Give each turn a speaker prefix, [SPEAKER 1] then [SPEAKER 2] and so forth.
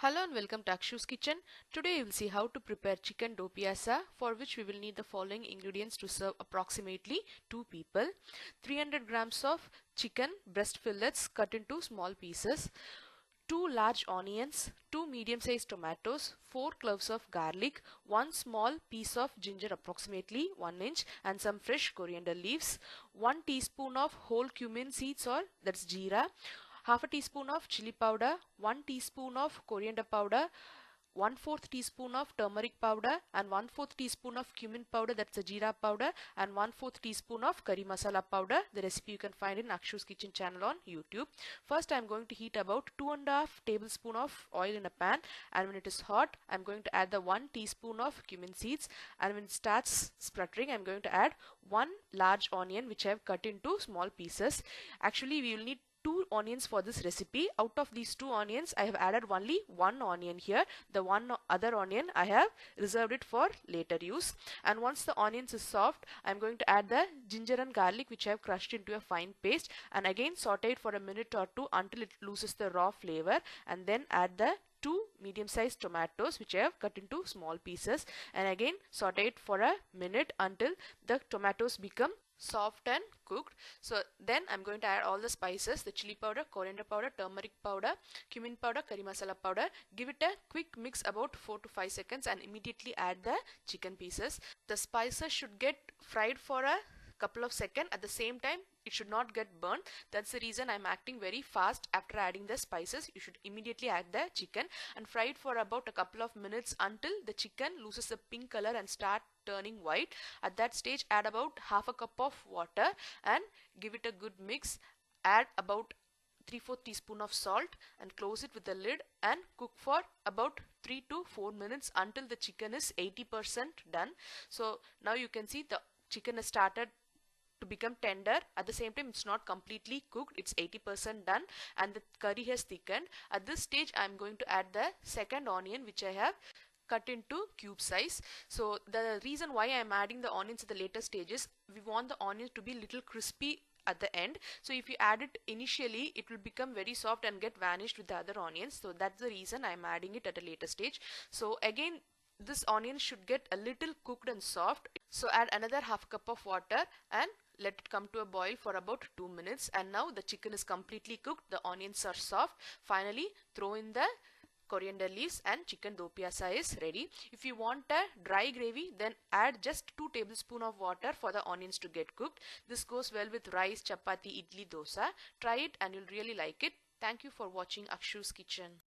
[SPEAKER 1] Hello and welcome to Akshu's Kitchen. Today we will see how to prepare chicken dopiaza, for which we will need the following ingredients to serve approximately 2 people. 300 grams of chicken breast fillets cut into small pieces, 2 large onions, 2 medium-sized tomatoes, 4 cloves of garlic, 1 small piece of ginger approximately 1 inch, and some fresh coriander leaves, 1 teaspoon of whole cumin seeds, or that's jeera, half a teaspoon of chili powder, 1 teaspoon of coriander powder, 1/4 teaspoon of turmeric powder, and 1/4 teaspoon of cumin powder, that's a jeera powder, and 1/4 teaspoon of curry masala powder. The recipe you can find in Akshu's Kitchen channel on YouTube. First I am going to heat about 2.5 tablespoon of oil in a pan, and when it is hot I am going to add the 1 teaspoon of cumin seeds, and when it starts spluttering I am going to add 1 large onion which I have cut into small pieces. Actually we will need 2 onions for this recipe. Out of these 2 onions I have added only 1 onion here. The one other onion I have reserved it for later use. And once the onions is soft, I am going to add the ginger and garlic which I have crushed into a fine paste, and again saute it for a minute or two until it loses the raw flavor, and then add the 2 medium-sized tomatoes which I have cut into small pieces, and again saute it for a minute until the tomatoes become soft and cooked. So then I'm going to add all the spices, the chili powder, coriander powder, turmeric powder, cumin powder, curry masala powder. Give it a quick mix about 4 to 5 seconds and immediately add the chicken pieces. The spices should get fried for a couple of seconds. At the same time it should not get burnt. That's the reason I'm acting very fast. After adding the spices you should immediately add the chicken and fry it for about a couple of minutes until the chicken loses the pink color and start turning white. At that stage add about half a cup of water and give it a good mix. Add about 3/4 teaspoon of salt and close it with the lid and cook for about 3 to 4 minutes until the chicken is 80% done. So now you can see the chicken has started to become tender. At the same time it's not completely cooked, it's 80% done, and the curry has thickened. At this stage I am going to add the second onion which I have cut into cube size. So the reason why I am adding the onions at the later stages, we want the onions to be little crispy at the end. So if you add it initially it will become very soft and get vanished with the other onions. So that's the reason I am adding it at a later stage. So again this onion should get a little cooked and soft. So add another half cup of water and let it come to a boil for about 2 minutes, and now the chicken is completely cooked, the onions are soft. Finally throw in the coriander leaves and chicken dopiaza is ready. If you want a dry gravy then add just 2 tablespoons of water for the onions to get cooked. This goes well with rice, chapati, idli, dosa. Try it and you'll really like it. Thank you for watching Akshu's Kitchen.